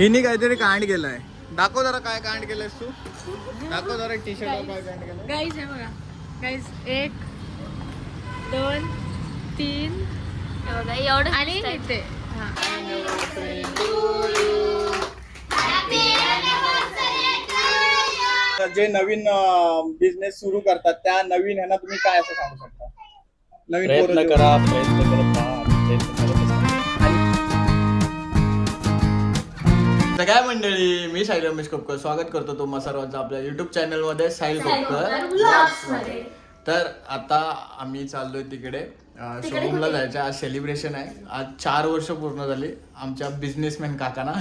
हिने काहीतरी कांड केलाय. दाखव जरा काय कांड केलंयस तू. दाखव जरा टी शर्ट काय कांड केलंय. गाईज हे बघा गाईज 1 2 3 बघा एवढं आणि इथे जे नवीन बिझनेस सुरू करतात त्या नवीन ह्यांना तुम्ही काय असं सांगू शकता. नवीन प्रयत्न करा, प्रयत्न करत राहा, प्रयत्न करत असता. तर काय मंडळी, मी साहिल रमेश कोपकर स्वागत करतो तुम्हा सर्वांचं आपल्या युट्यूब चॅनल मध्ये साहिल कोपकर. तर आता आम्ही चाललोय तिकडे शोरूमला जायचं. आज सेलिब्रेशन आहे. आज 4 वर्ष पूर्ण झाली आमच्या बिझनेसमॅन काकांना.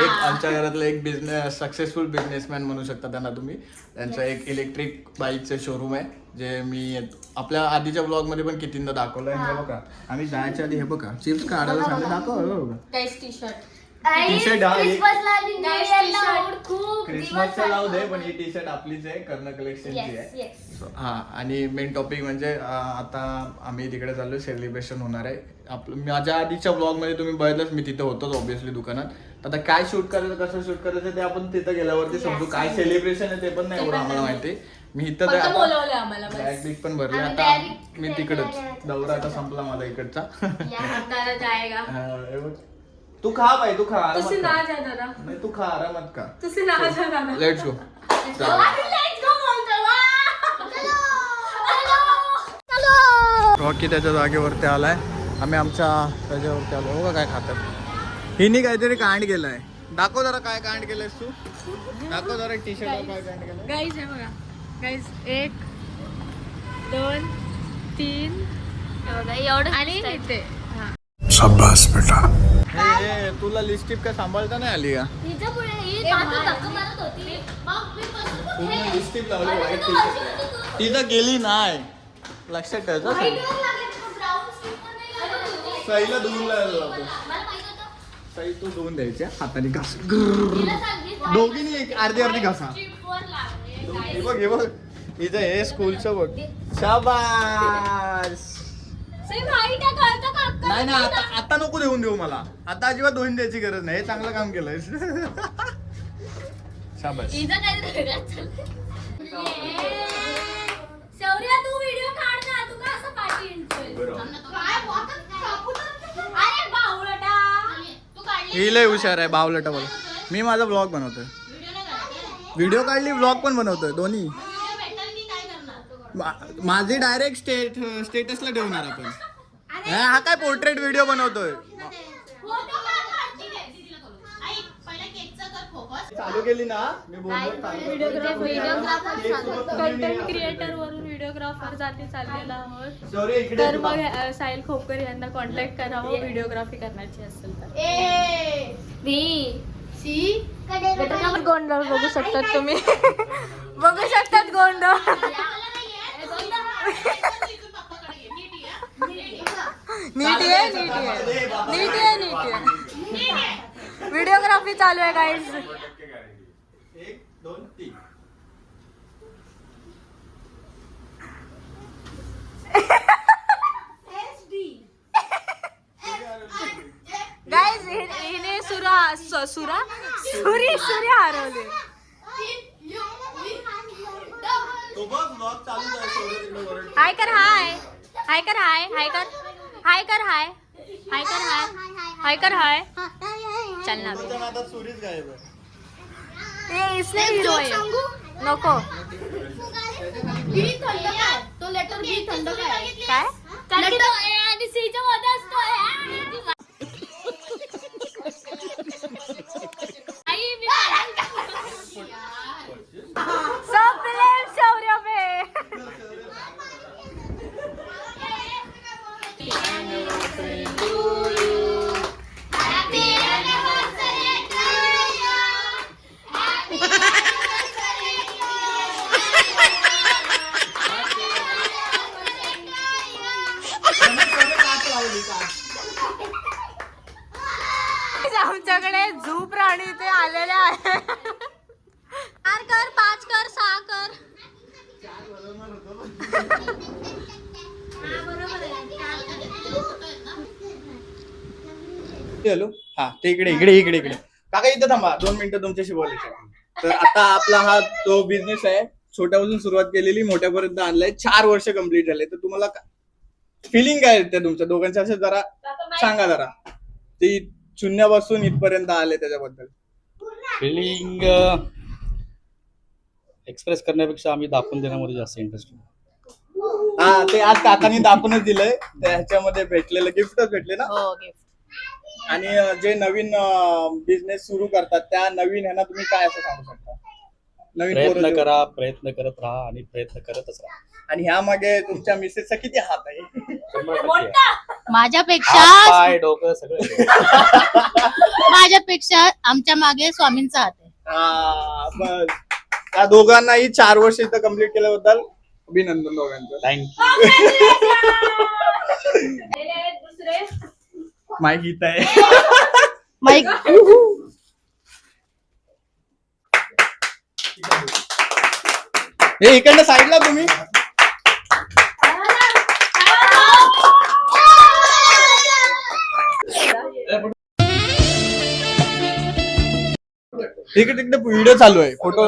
एक आमच्या घरातलं एक बिझनेस सक्सेसफुल बिझनेसमॅन म्हणू शकता त्यांना तुम्ही. त्यांचं एक इलेक्ट्रिक बाईकचं शोरूम आहे जे मी आपल्या आधीच्या ब्लॉग मध्ये पण कितींदा दाखवलंय. हे बघा आम्ही जायच्या आधी हे बघा चिप्स काढायला सांगितलं. दाखव टी शर्ट टी शर्ट खूप क्रिसमसचा लावू दे पण ही टी शर्ट आपलीच आहे, कर्ण कलेक्शनची आहे. हा आणि मेन टॉपिक म्हणजे आता आम्ही तिकडे चाललोय. सेलिब्रेशन होणार आहे आपलं. माझ्या आधीच्या ब्लॉग मध्ये तुम्ही बघितलंच, मी तिथे होतोच ऑब्व्हियसली दुकानात. आता काय शूट करायचं कसं शूट करायचं ते आपण तिथं गेल्यावरती समजू. काय सेलिब्रेशन आहे ते पण नाही एवढं आम्हाला माहिती. मी इथं बॅग बिग पण भरले. आता मी तिकडेच दौरा आता संपला माझा इकडचा. तू खा बाई, तू खा नाही, तू खा आरामात का. Let's go. रॉकी त्याच्या जागेवरती आलाय. आम्ही आमच्या त्याच्यावरती आलो. बघा काय खातात. हिने काहीतरी कांड केलाय. दाखव जरा काय कांड केलंयस तू. दाखव जरा टी शर्ट काय कांड केलंय. गाईज हे बघा गाईज 1 2 3 बघा एवढं आणि इथे शाबास बेटा. हे तुला लिपस्टिक काय सांभाळता नाही आली का. लिपस्टिक लावली व्हाईट टी शर्ट. ती तर गेली नाही लक्षात ठेवायचं. सईला धुवून लावतो. सई तू धुवून द्यायच्या हाताने घास. दोघींनी एक अर्धी अर्धी घासा. हे बघ हे बघ हिचं हे स्कूलचं बघ. शाबास. नाही ना आता आता नको देऊन देऊ मला. आता अजिबात धुवून द्यायची गरज नाही. हे चांगलं काम केलंय. शाबास. शौर्य तू व्हिडिओ काढ ना. तू का असं पाठी अरे बावळटा तू काढली. ही लय हुशार आहे बावलटा बोल. मी माझा ब्लॉग बनवतोय. व्हिडिओ काढली ब्लॉग पण बनवतोय दोन्ही. माझी डायरेक्ट स्टेटसला ठेवणार आपण. हा काय पोर्ट्रेट व्हिडिओ बनवतोय. चालू केली ना मी कंटेंट क्रिएटर वरून व्हिडिओग्राफर जाती चाललेला आहोत. तर मग साहिल खोपकर यांना कॉन्टॅक्ट करावं व्हिडिओग्राफी करण्याची असेल तर. गोंधळ बघू शकतात तुम्ही. बघू शकतात गोंधळ. नीट आहे. व्हिडिओग्राफी चालू आहे गाईज. 1 2 3 गाईज हिने सूर्य हरवले. हाय कर हाय हाय कर हाय हाय कर हाय कर हाय हाय कर हाय हाय कर हाय. चल ना सूर्यच गायब आहे. ये इसने हीरो आहे. नको तो लेटर बी थंड काय आणि सीच्या मध्ये असतो. सब ब्लेम शौर्य पे. आमच्याकडे झू प्राणी इथे आलेले आहे. 4 कर 5 कर 6 कर. हॅलो हा ते इकडे इकडे इकडे इकडे काका इथे थांबा 2 मिनिटं तुमच्याशी बोलायचं. तर आता आपला हा तो बिझनेस आहे, छोट्यापासून सुरुवात केलेली मोठ्यापर्यंत आणलाय. 4 वर्ष कम्प्लीट झाले. तर तुम्हाला फिलिंग काय आहे त्या तुमच्या दोघांच्या, असं जरा सांगा जरा, ती शून्यापासून इथपर्यंत आले त्याच्याबद्दल. फिलिंग एक्सप्रेस करण्यापेक्षा आम्ही दाखवून देण्यामध्ये जास्त इंटरेस्ट. हा, ते आज काकांनी दाखवूनच दिलंय. ह्याच्यामध्ये भेटलेलं गिफ्टच भेटले ना. हो गिफ्ट. आणि जे नवीन बिझनेस सुरू करतात त्या नवीन ह्यांना तुम्ही काय असं सांगू शकता? नवीन पोरं प्रयत्न जे- करा, प्रयत्न करत राहा आणि प्रयत्न करतच राहा. आणि ह्या मागे तुमच्या मिसेसचा किती हात आहे? 100%. माझ्यापेक्षा हात, पाय, डोकं सगळं. माझ्यापेक्षा आमच्या मागे स्वामींचा हात आहे. हा, बस. त्या दोघांनाही 4 वर्ष इथं कम्प्लीट केल्याबद्दल अभिनंदन दोघांचं. थँक्यू. दुसरे माईक इथं आहे. माईक. हे इकडनं साईडला तुम्ही. तिकडे तिकडे व्हिडिओ चालू आहे, फोटो.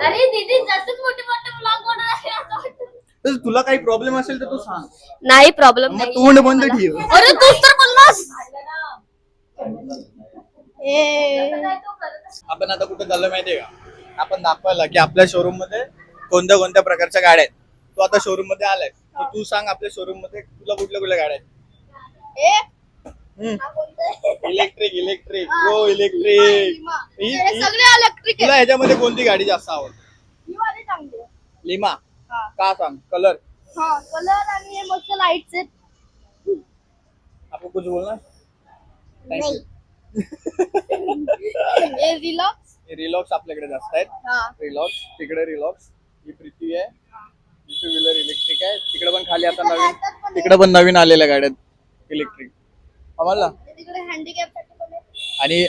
अरे दीदी जास्तच मोठे मोठे ब्लॉग बनवणार. तर तुला काही प्रॉब्लेम असेल तर तू सांग. नाही प्रॉब्लेम मग तोंड बंद ठेव. अरे तूच तर बोललास. आपण आता कुठे चाललो माहितीये का? आपण दाखवायला की आपल्या शोरूम मध्ये कोणत्या कोणत्या प्रकारच्या गाड्या आहेत. तू आता शोरूम मध्ये आलाय, तर तू सांग आपल्या शोरूम मध्ये तुला कुठल्या कुठल्या गाड्या आहेत. Electric electric go electric. सगळे इलेक्ट्रिक तुला ह्याच्यामध्ये कोणती गाडी जास्त आवडते? लिमा. का सांग? कलर. कलर आणि हे मस्त लाईट्स आहेत. आपण कुछ बोलना? नाही. हे रिलॉक्स. रिलॉक्स आपल्याकडे जास्त आहेत. रिलॉक्स तिकडे रिलॉक्स. ही पृथ्वी आहे. टू व्हीलर इलेक्ट्रिक आहे. तिकडे पण खाली आता नवीन, तिकडे पण नवीन आलेल्या गाड्या इलेक्ट्रिक आम्हाला. तिकडे हँडिकॅप साठी पण आहे. आणि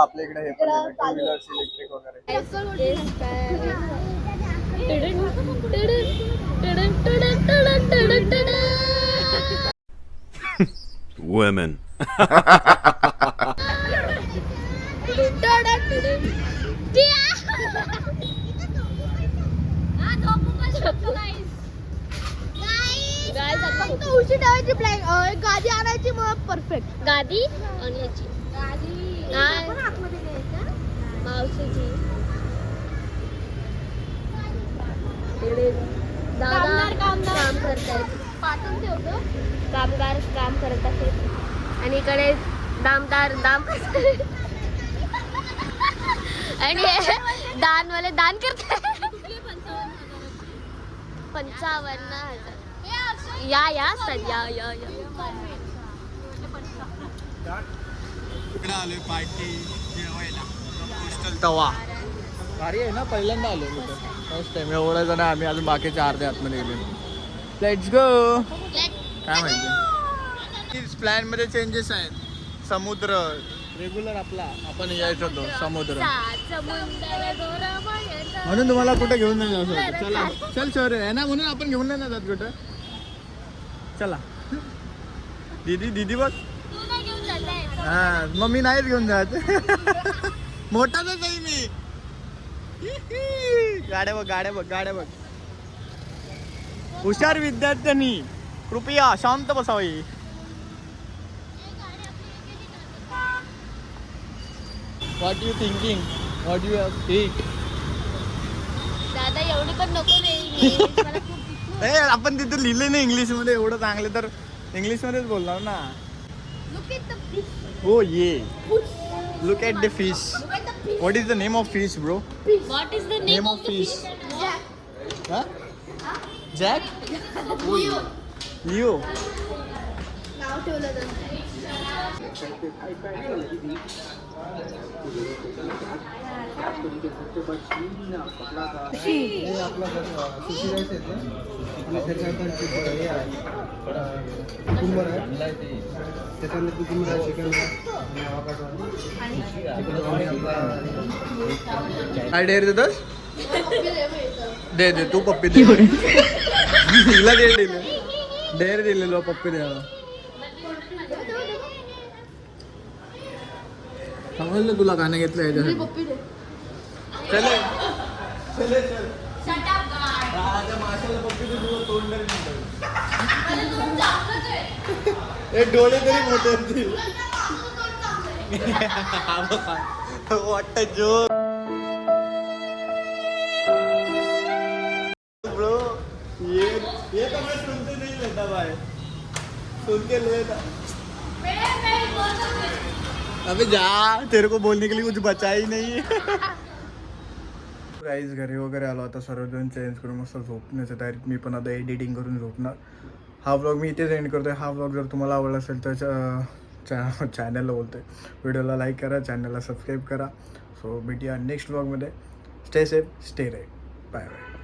आपल्या इकडे हे पण टू व्हीलर्स इलेक्ट्रिक वगैरे. Women. उशी ठेवायची गादी आणायची मग परफेक्ट. गादी आणि याची मावशीची. दादा काम करतायत. पाठवून ठेवतो. कामगार काम करत आहेत आणि इकडे दामदार दाम आणि दानवाले दान करतात. 55,000. या सध्या या इकडे आलोय पार्टी जेवायला. पोस्टल तवा भारी आहे ना. पहिल्यांदा आलो फर्स्ट टाइम. एवढं जण आम्ही अजून बाकीच्या अर्ध्या आतमध्ये गेले. Let's go. काय माहिती प्लॅन मध्ये चेंजेस आहेत. समुद्र रेग्युलर आपला आपण यायचं होतं समुद्र, म्हणून तुम्हाला कुठे घेऊन नाही जाऊ शकत. चला चल शहर आहे ना, म्हणून आपण घेऊन नाही जात कुठं. चला दीदी दीदी बघ. हा मग मी नाहीच घेऊन जात. मोठाच आहे मी. गाड्या बघ गाड्या बघ गाड्या बघ. हुशार विद्यार्थ्यांनी कृपया शांत बसावे. What you thinking? What you have think? दादा एवढी पण नको रे. आपण तिथे लिहिले नाही इंग्लिश मध्ये. एवढं चांगलं तर इंग्लिश मध्येच बोलणार ना. हो ये look at the fish. What is the name of fish bro? What is the name of fish? Jack. Leo. नाव ठेवलं काय डेअर देतोस? दे दे तू पप्पी दे. हिला डेअर दिले. डेअर दिलेलो पप्पी द्यायला. समजलं तुला गाणं घेतलं याच्यासाठी चले चले चल माशाला पप्पी तुझं तोंड तरी नाही डोळे तरी मोठे असतील वाटत जो ब्रो ये तो मैं सुनते नहीं लेता भाई सुन के लेता अबे जा तेरे को बोलने के लिए कुछ बचा ही नहीं गाईज घरी वगैरे आलो आता सर्वजण चेंज करून मस्त झोपण्याचं डायरेक्ट मी पण आता एडिटिंग करून झोपणार हा व्लॉग मी इथेच एंड करतोय हा व्लॉग जर तुम्हाला आवडला असेल तर चॅनलला बोलतोय व्हिडिओला लाईक करा चॅनलला सबस्क्राईब करा सो भेटूया नेक्स्ट व्लॉगमध्ये stay safe stay right bye bye